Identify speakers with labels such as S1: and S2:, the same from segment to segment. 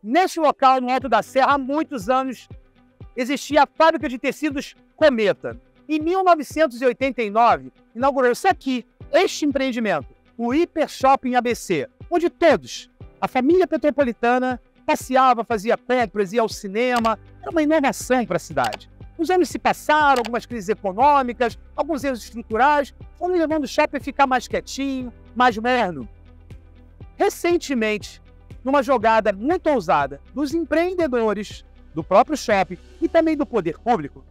S1: Neste local, no Alto da Serra, há muitos anos, existia a fábrica de tecidos Cometa. Em 1989, inaugurou-se aqui, este empreendimento, o Hiper Shopping ABC, onde todos, a família petropolitana, passeava, fazia compras, ia ao cinema. Era uma inovação para a cidade. Os anos se passaram, algumas crises econômicas, alguns erros estruturais, foram levando o shopping a ficar mais quietinho, mais moderno. Recentemente, numa jogada muito ousada dos empreendedores do próprio shopping e também do poder público,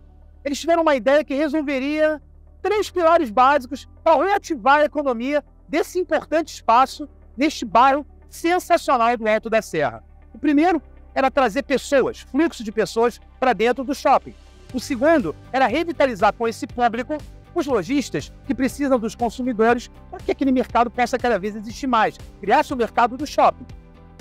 S1: eles tiveram uma ideia que resolveria 3 pilares básicos para reativar a economia desse importante espaço neste bairro sensacional do Alto da Serra. O primeiro era trazer pessoas, fluxo de pessoas para dentro do shopping. O segundo era revitalizar com esse público os lojistas que precisam dos consumidores para que aquele mercado possa cada vez existir mais, criar-se o mercado do shopping.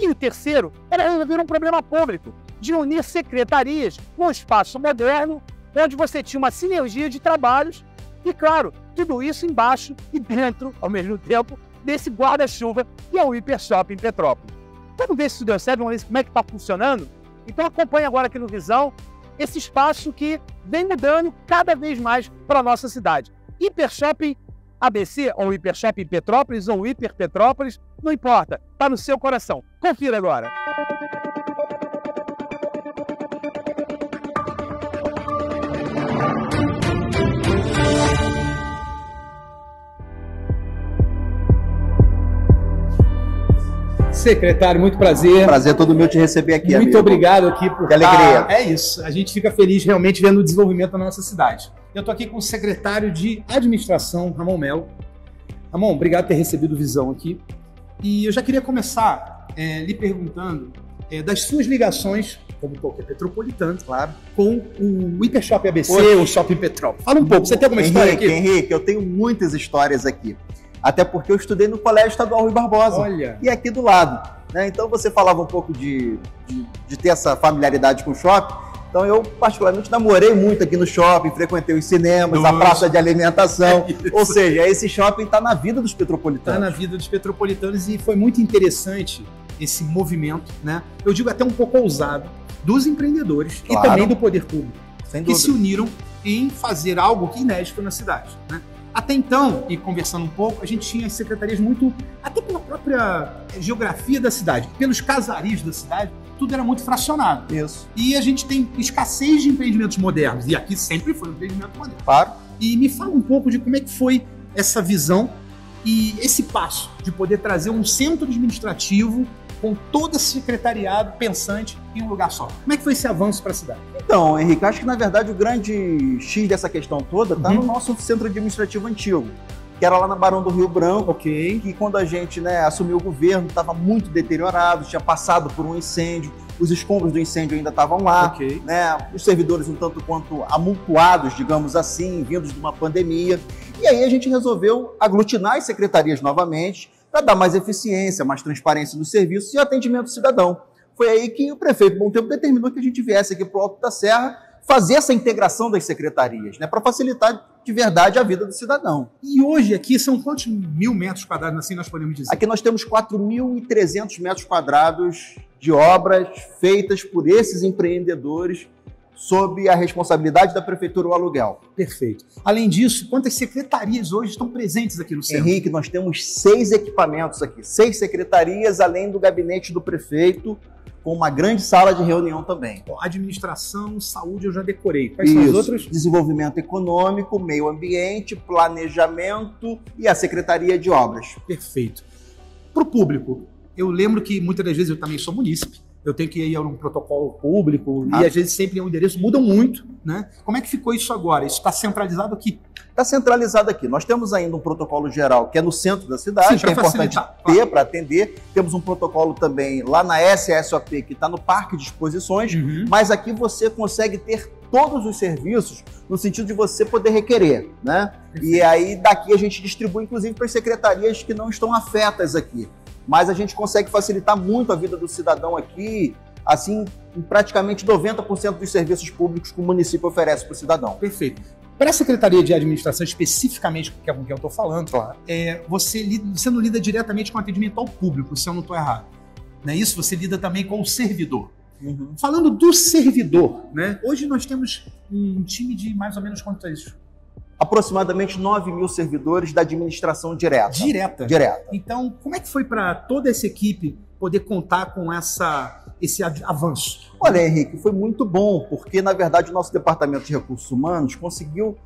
S1: E o terceiro era resolver um problema público, de unir secretarias com um espaço moderno, onde você tinha uma sinergia de trabalhos e, claro, tudo isso embaixo e dentro, ao mesmo tempo, desse guarda-chuva que é o Hiper Shopping Petrópolis. Vamos ver se isso deu certo, vamos ver como é que está funcionando? Então acompanhe agora aqui no Visão esse espaço que vem mudando cada vez mais para a nossa cidade. Hiper Shopping ABC, ou Hiper Shopping Petrópolis, ou Hiper Petrópolis, não importa, está no seu coração. Confira agora.
S2: Secretário, muito prazer.
S3: Prazer todo meu te receber aqui,
S2: Muito
S3: amigo.
S2: Obrigado aqui por
S3: Que alegria.
S2: É isso, a gente fica feliz realmente vendo o desenvolvimento da nossa cidade. Eu estou aqui com o secretário de Administração, Ramon Melo. Ramon, obrigado por ter recebido o Visão aqui. E eu já queria começar lhe perguntando das suas ligações, como qualquer petropolitano, claro, com o Hiper Shopping ABC, o Shopping Petrópolis. Fala um pouco, você tem alguma história aqui?
S3: Henrique, eu tenho muitas histórias aqui. Até porque eu estudei no Colégio Estadual Rui Barbosa.
S2: Olha.
S3: E aqui do lado. Né? Então você falava um pouco de ter essa familiaridade com o shopping. Então eu particularmente namorei muito aqui no shopping, frequentei os cinemas, a praça de alimentação. Ou seja, esse shopping está na vida dos petropolitanos.
S2: Está na vida dos petropolitanos e foi muito interessante esse movimento, né? Eu digo até um pouco ousado, dos empreendedores e também do poder público, que se uniram em fazer algo que inédito na cidade, né? Até então, e conversando um pouco, a gente tinha as secretarias muito, até pela própria geografia da cidade, pelos casarios da cidade, tudo era muito fracionado.
S3: Isso.
S2: E a gente tem escassez de empreendimentos modernos, e aqui sempre foi um empreendimento moderno.
S3: Claro.
S2: E me fala um pouco de como é que foi essa visão e esse passo de poder trazer um centro administrativo com todo esse secretariado pensante em um lugar só. Como é que foi esse avanço para a cidade?
S3: Então, Henrique, acho que na verdade o grande X dessa questão toda está no nosso centro administrativo antigo, que era lá na Barão do Rio Branco, que quando a gente assumiu o governo estava muito deteriorado, tinha passado por um incêndio, os escombros do incêndio ainda estavam lá, os servidores um tanto quanto amultuados, digamos assim, vindos de uma pandemia. E aí a gente resolveu aglutinar as secretarias novamente para dar mais eficiência, mais transparência nos serviços e atendimento ao cidadão. Foi aí que o prefeito Bom Tempo determinou que a gente viesse aqui para o Alto da Serra fazer essa integração das secretarias, para facilitar de verdade a vida do cidadão.
S2: E hoje aqui são quantos mil metros quadrados, assim nós podemos dizer?
S3: Aqui nós temos 4.300 metros quadrados de obras feitas por esses empreendedores sob a responsabilidade da Prefeitura o aluguel.
S2: Perfeito. Além disso, quantas secretarias hoje estão presentes aqui no centro?
S3: Henrique, nós temos 6 equipamentos aqui, 6 secretarias, além do gabinete do prefeito, com uma grande sala de reunião também.
S2: Administração, saúde, eu já decorei. Quais são as outras?
S3: Desenvolvimento econômico, meio ambiente, planejamento e a Secretaria de Obras.
S2: Perfeito. Para o público, eu lembro que muitas das vezes eu também sou munícipe, eu tenho que ir a um protocolo público e às vezes sempre o endereço muda muito, né? Como é que ficou isso agora? Isso está centralizado aqui? Está
S3: centralizado aqui. Nós temos ainda um protocolo geral que é no centro da cidade, que é importante ter para atender. Temos um protocolo também lá na SSOP, que está no Parque de Exposições, mas aqui você consegue ter todos os serviços no sentido de você poder requerer, né? E aí daqui a gente distribui inclusive para as secretarias que não estão afetas aqui. Mas a gente consegue facilitar muito a vida do cidadão aqui, assim, em praticamente 90% dos serviços públicos que o município oferece para o cidadão.
S2: Perfeito. Para a Secretaria de Administração, especificamente, que é com quem eu estou falando,
S3: Claro.
S2: você não lida diretamente com atendimento ao público, se eu não estou errado. Não é isso? Você lida também com o servidor.
S3: Uhum.
S2: Falando do servidor, né? Hoje nós temos um time de mais ou menos quanto é isso?
S3: Aproximadamente 9 mil servidores da administração direta.
S2: Direta.
S3: Direta.
S2: Então, como é que foi para toda essa equipe poder contar com esse avanço?
S3: Olha, Henrique, foi muito bom, porque, na verdade, o nosso Departamento de Recursos Humanos conseguiu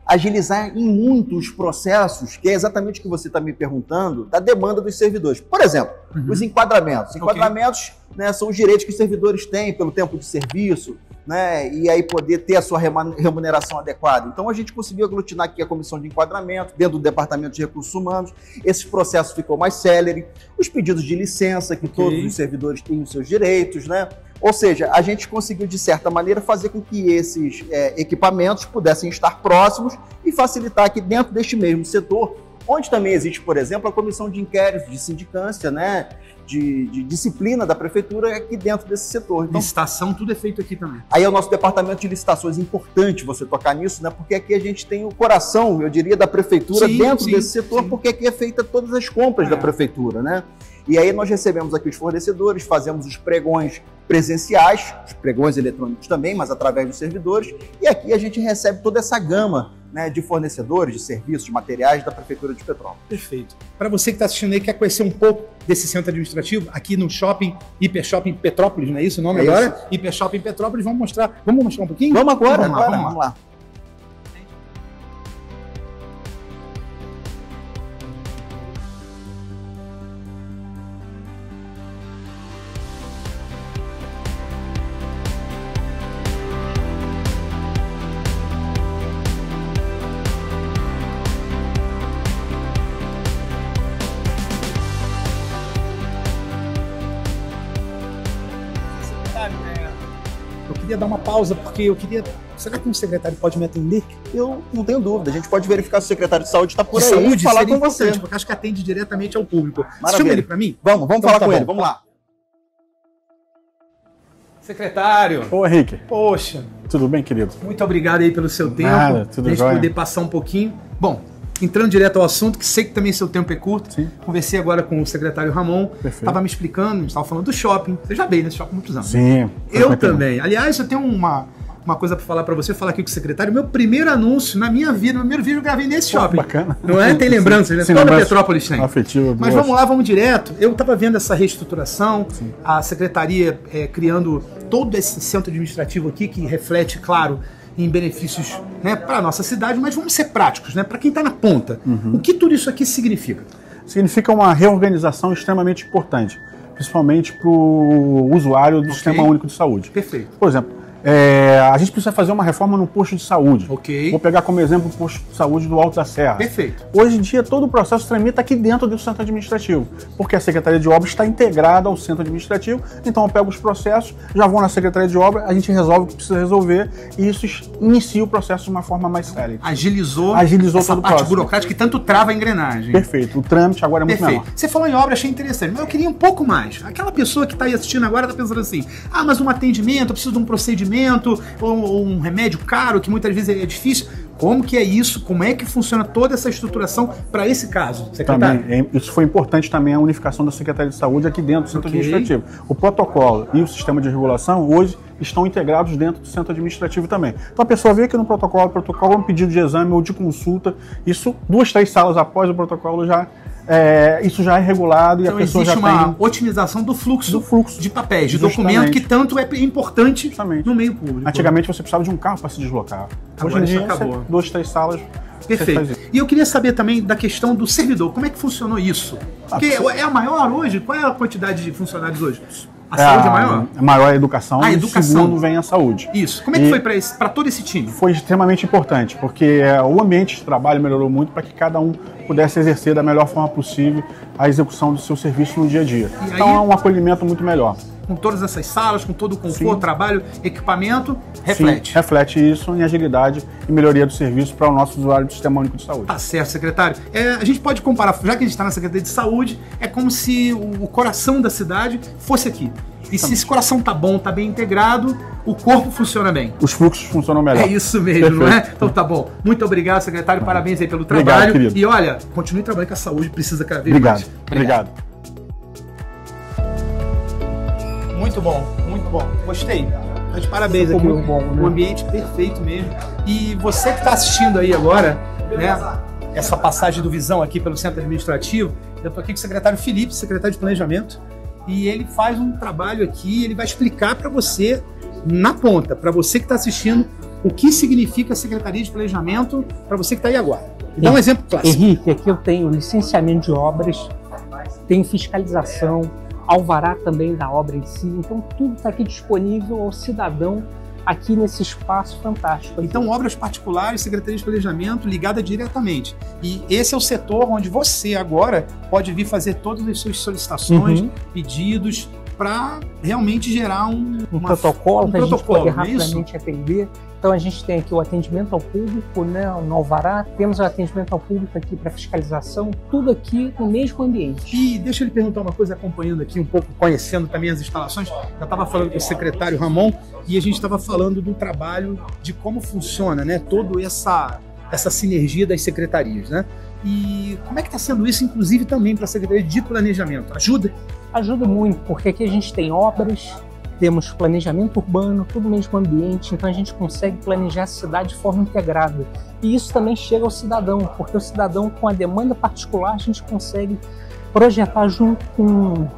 S3: agilizar em muitos processos, que é exatamente o que você está me perguntando, da demanda dos servidores. Por exemplo, os enquadramentos. Enquadramentos, né, são os direitos que os servidores têm pelo tempo de serviço, né, e aí poder ter a sua remuneração adequada. Então a gente conseguiu aglutinar aqui a comissão de enquadramento dentro do Departamento de Recursos Humanos. Esse processo ficou mais célere. Os pedidos de licença, que todos os servidores têm os seus direitos, né? Ou seja, a gente conseguiu, de certa maneira, fazer com que esses equipamentos pudessem estar próximos e facilitar aqui dentro deste mesmo setor, onde também existe, por exemplo, a comissão de inquérito, de sindicância, né, de disciplina da prefeitura aqui dentro desse setor. Então,
S2: licitação, tudo é feito aqui também.
S3: Aí é o nosso departamento de licitações, importante você tocar nisso, né, porque aqui a gente tem o coração, eu diria, da prefeitura dentro desse setor, porque aqui é feita todas as compras da prefeitura, né? E aí nós recebemos aqui os fornecedores, fazemos os pregões presenciais, os pregões eletrônicos também, mas através dos servidores, e aqui a gente recebe toda essa gama, né, de fornecedores, de serviços, de materiais da Prefeitura de Petrópolis.
S2: Perfeito. Para você que está assistindo aí, quer conhecer um pouco desse centro administrativo, aqui no shopping, Hiper Shopping Petrópolis, não é isso o nome agora? Isso. Hiper Shopping Petrópolis, vamos mostrar um pouquinho?
S3: Vamos agora, vamos lá.
S2: Eu queria dar uma pausa, porque eu queria... Será que um secretário pode me atender?
S3: Eu não tenho dúvida. A gente pode verificar se o secretário de saúde está por aí.
S2: Saúde,
S3: falar com
S2: você.
S3: você.
S2: Porque acho que atende diretamente ao público.
S3: Maravilha.
S2: Chama ele para mim?
S3: Vamos
S2: então,
S3: falar com ele. Vamos lá.
S2: Secretário.
S4: Ô, Henrique.
S2: Poxa.
S4: Tudo bem, querido?
S2: Muito obrigado aí pelo seu tempo.
S4: Nada, tudo
S2: jóia. Poder passar um pouquinho. Bom, entrando direto ao assunto, que sei que também seu tempo é curto.
S4: Sim.
S2: Conversei agora com o secretário Ramon.
S4: Perfeito.
S2: Estava me explicando, a gente estava falando do shopping. Você já veio nesse shopping há muitos anos.
S4: Sim.
S2: Eu também. Aliás, eu tenho uma coisa para falar para você, falar aqui com o secretário. Meu primeiro anúncio na minha vida, meu primeiro vídeo eu gravei nesse shopping.
S4: Bacana.
S2: Não é? Tem lembranças, né?
S4: Sim,
S2: Toda Petrópolis tem.
S4: Afetivo,
S2: mas vamos lá, vamos direto. Eu estava vendo essa reestruturação, a secretaria criando todo esse centro administrativo aqui, que reflete, claro, em benefícios, né, para a nossa cidade, mas vamos ser práticos, né? Para quem está na ponta. O que tudo isso aqui significa?
S4: Significa uma reorganização extremamente importante, principalmente para o usuário do Sistema Único de Saúde.
S2: Perfeito.
S4: Por exemplo, a gente precisa fazer uma reforma no posto de saúde. Vou pegar como exemplo o posto de saúde do Alto da Serra.
S2: Perfeito.
S4: Hoje em dia, todo o processo tramita aqui dentro do centro administrativo, porque a Secretaria de Obras está integrada ao centro administrativo, então eu pego os processos, já vou na Secretaria de Obras, a gente resolve o que precisa resolver e isso inicia o processo de uma forma mais séria.
S2: Agilizou
S4: essa
S2: todo o parte burocrática que tanto trava a engrenagem.
S4: Perfeito. O trâmite agora é muito menor.
S2: Você falou em obra, achei interessante, mas eu queria um pouco mais. Aquela pessoa que está aí assistindo agora está pensando assim, mas um atendimento, eu preciso de um procedimento, ou um remédio caro, que muitas vezes é difícil. Como que é isso? Como é que funciona toda essa estruturação para esse caso, secretário?
S4: Também, isso foi importante também, a unificação da Secretaria de Saúde aqui dentro do centro administrativo. O protocolo e o sistema de regulação hoje estão integrados dentro do centro administrativo também. Então a pessoa vê que no protocolo é um pedido de exame ou de consulta, isso 2, 3 salas após o protocolo isso já é regulado
S2: então,
S4: e a pessoa já tem...
S2: existe uma otimização do fluxo de papéis, de documento, que tanto é importante no meio público.
S4: Antigamente você precisava de um carro para se deslocar.
S2: Agora
S4: hoje em dia,
S2: acabou.
S4: 2, 3 salas...
S2: Perfeito. E eu queria saber também da questão do servidor. Como é que funcionou isso? Porque é a maior hoje? Qual é a quantidade de funcionários hoje? A saúde é maior?
S4: É maior a educação, e o segundo vem a saúde.
S2: Isso. Como é que foi para todo esse time?
S4: Foi extremamente importante, porque o ambiente de trabalho melhorou muito para que cada um pudesse exercer da melhor forma possível a execução do seu serviço no dia a dia. Então é um acolhimento muito melhor.
S2: Com todas essas salas, com todo o conforto, trabalho, equipamento, reflete.
S4: Sim, reflete isso em agilidade e melhoria do serviço para o nosso usuário do Sistema Único de Saúde.
S2: Tá certo, secretário. A gente pode comparar, já que a gente está na Secretaria de Saúde, é como se o coração da cidade fosse aqui. E se esse coração tá bom, tá bem integrado, o corpo funciona bem.
S4: Os fluxos funcionam melhor.
S2: É isso mesmo, perfeito, não é? Então tá bom. Muito obrigado, secretário. Parabéns aí pelo trabalho.
S4: Obrigado,
S2: e olha, continue trabalhando, que a saúde precisa cada vez
S4: mais.
S2: Obrigado. Muito bom, muito bom. Gostei. Mas parabéns aqui.
S3: Muito bom, né?
S2: O ambiente perfeito mesmo. E você que está assistindo aí agora, né? Essa passagem do Visão aqui pelo Centro Administrativo, eu estou aqui com o secretário Felipe, secretário de Planejamento, e ele faz um trabalho aqui, ele vai explicar para você, na ponta, para você que está assistindo, o que significa a Secretaria de Planejamento para você que está aí agora. Dá um exemplo clássico.
S5: Henrique, aqui eu tenho licenciamento de obras, tenho fiscalização, alvará também da obra em si, então tudo está aqui disponível ao cidadão aqui nesse espaço fantástico.
S2: Então, obras particulares, Secretaria de Planejamento, ligada diretamente. E esse é o setor onde você agora pode vir fazer todas as suas solicitações, pedidos, para realmente gerar um
S5: protocolo, para a gente poder rapidamente atender. Então a gente tem aqui o atendimento ao público, né, no alvará, temos o atendimento ao público aqui para fiscalização, tudo aqui no mesmo ambiente.
S2: E deixa eu lhe perguntar uma coisa, acompanhando aqui um pouco, conhecendo também as instalações, eu estava falando com o secretário Ramon e a gente estava falando do trabalho, de como funciona, né, toda essa sinergia das secretarias, né? E como é que está sendo isso, inclusive também para a Secretaria de Planejamento? Ajuda?
S5: Ajuda muito, porque aqui a gente tem obras, temos planejamento urbano, tudo no mesmo ambiente, então a gente consegue planejar a cidade de forma integrada. E isso também chega ao cidadão, porque o cidadão, com a demanda particular, a gente consegue projetar junto com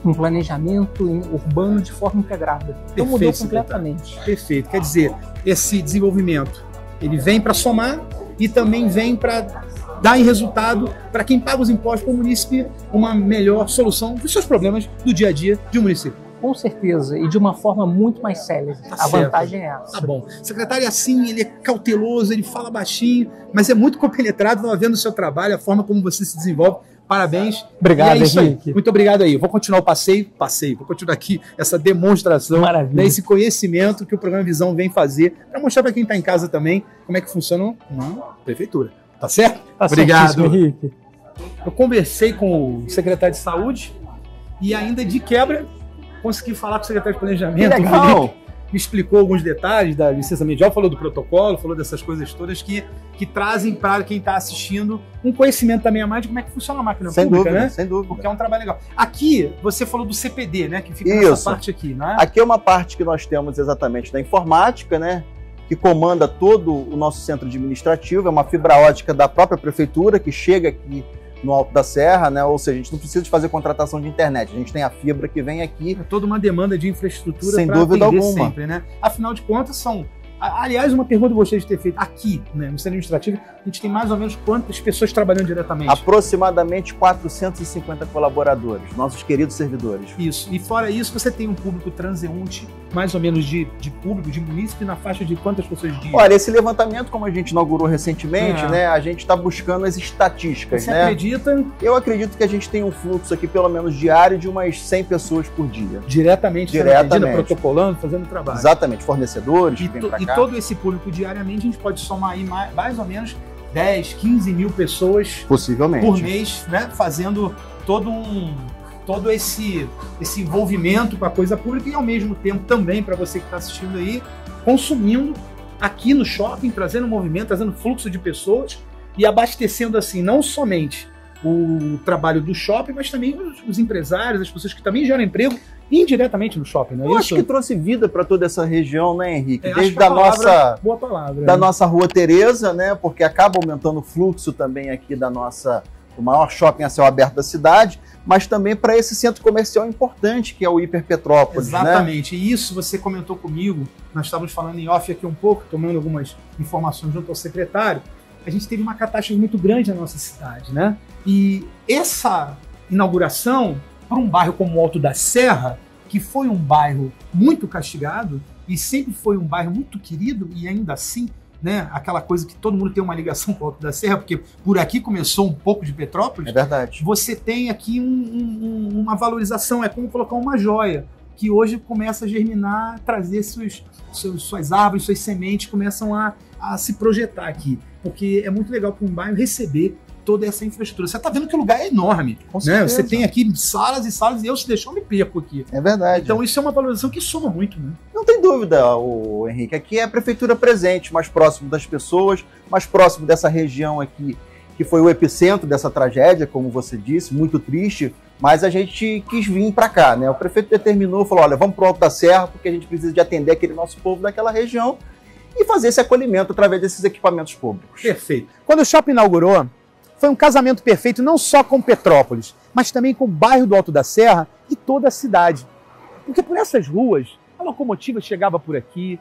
S5: um planejamento urbano de forma integrada. Então mudou completamente.
S2: Perfeito. Quer dizer, esse desenvolvimento, ele vem para somar e também vem para dar em resultado para quem paga os impostos para o município uma melhor solução dos seus problemas do dia a dia de um município.
S5: Com certeza, e de uma forma muito mais célere. A vantagem é essa.
S2: Tá bom. O secretário é assim, ele é cauteloso, ele fala baixinho, mas é muito compenetrado, estava vendo o seu trabalho, a forma como você se desenvolve. Parabéns.
S5: Obrigado,
S2: é isso
S5: Henrique.
S2: Aí. Muito obrigado aí. Vou continuar o passeio, vou continuar aqui essa demonstração, né, esse conhecimento que o programa Visão vem fazer, para mostrar para quem está em casa também como é que funciona uma prefeitura. Tá certo?
S5: Tá.
S2: Obrigado,
S5: Henrique.
S2: Eu conversei com o secretário de Saúde e ainda de quebra consegui falar com o secretário de Planejamento.
S3: Legal.
S2: Me explicou alguns detalhes da licença ambiental, falou do protocolo, falou dessas coisas todas que trazem para quem está assistindo um conhecimento também a mais de como é que funciona a máquina pública, né?
S3: Sem dúvida.
S2: Porque é um trabalho legal. Aqui, você falou do CPD, né? Que fica nessa parte aqui, né?
S3: Aqui é uma parte que nós temos exatamente da informática, né? Que comanda todo o nosso centro administrativo, é uma fibra ótica da própria prefeitura que chega aqui no Alto da Serra, né? Ou seja, a gente não precisa de fazer contratação de internet, a gente tem a fibra que vem aqui.
S2: É toda uma demanda de infraestrutura
S3: sem dúvida alguma.
S2: Sempre, né? Afinal de contas, são... Aliás, uma pergunta que eu gostaria de ter feito aqui, né, no centro administrativo, a gente tem mais ou menos quantas pessoas trabalhando diretamente?
S3: Aproximadamente 450 colaboradores, nossos queridos servidores.
S2: Isso. E fora isso, você tem um público transeunte, mais ou menos de público, de munícipe, na faixa de quantas pessoas dia?
S3: Olha, esse levantamento, como a gente inaugurou recentemente, né, a gente está buscando as estatísticas.
S2: Você
S3: né?
S2: acredita?
S3: Eu acredito que a gente tem um fluxo aqui, pelo menos diário, de umas 100 pessoas por dia.
S2: Diretamente. Protocolando, fazendo trabalho.
S3: Exatamente, fornecedores que vêm pra cá.
S2: E todo esse público diariamente, a gente pode somar aí mais ou menos 10, 15 mil pessoas
S3: possivelmente
S2: por mês, né, fazendo todo esse envolvimento com a coisa pública e ao mesmo tempo também para você que está assistindo aí, consumindo aqui no shopping, trazendo movimento, trazendo fluxo de pessoas e abastecendo assim não somente o trabalho do shopping, mas também os empresários, as pessoas que também geram emprego indiretamente no shopping, não é
S3: isso? Eu
S2: acho
S3: que trouxe vida para toda essa região, né, Henrique?
S2: Desde boa palavra,
S3: da nossa Rua Tereza, né, porque acaba aumentando o fluxo também aqui do maior shopping a céu aberto da cidade, mas também para esse centro comercial importante que é o Hiper Petrópolis.
S2: Exatamente,
S3: né?
S2: E isso você comentou comigo, nós estávamos falando em off aqui um pouco, tomando algumas informações junto ao secretário, a gente teve uma catástrofe muito grande na nossa cidade, né? E essa inauguração, para um bairro como o Alto da Serra, que foi um bairro muito castigado e sempre foi um bairro muito querido e ainda assim, né, aquela coisa que todo mundo tem uma ligação com o Alto da Serra, porque por aqui começou um pouco de Petrópolis.
S3: É verdade.
S2: Você tem aqui uma valorização, é como colocar uma joia, que hoje começa a germinar, trazer suas árvores, suas sementes, começam a se projetar aqui. Porque é muito legal para um bairro receber toda essa infraestrutura. Você está vendo que o lugar é enorme. Né? Você tem aqui salas e salas, e eu, se deixar, eu me perco aqui.
S3: É verdade.
S2: Então isso é uma valorização que soma muito. Né?
S3: Não tem dúvida, Henrique. Aqui é a prefeitura presente, mais próximo das pessoas, mais próximo dessa região aqui, que foi o epicentro dessa tragédia, como você disse, muito triste, mas a gente quis vir para cá, né? O prefeito determinou, falou, olha, vamos para o Alto da Serra, porque a gente precisa de atender aquele nosso povo daquela região e fazer esse acolhimento através desses equipamentos públicos.
S1: Perfeito. Quando o shopping inaugurou, foi um casamento perfeito não só com Petrópolis, mas também com o bairro do Alto da Serra e toda a cidade. Porque por essas ruas, a locomotiva chegava por aqui,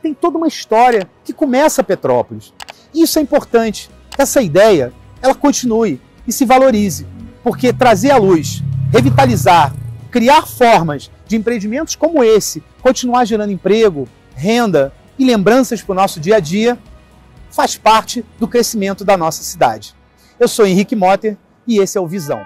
S1: tem toda uma história que começa Petrópolis. E isso é importante, que essa ideia ela continue e se valorize, porque trazer à luz, revitalizar, criar formas de empreendimentos como esse, continuar gerando emprego, renda e lembranças para o nosso dia a dia, faz parte do crescimento da nossa cidade. Eu sou Henrique Motter e esse é o Visão.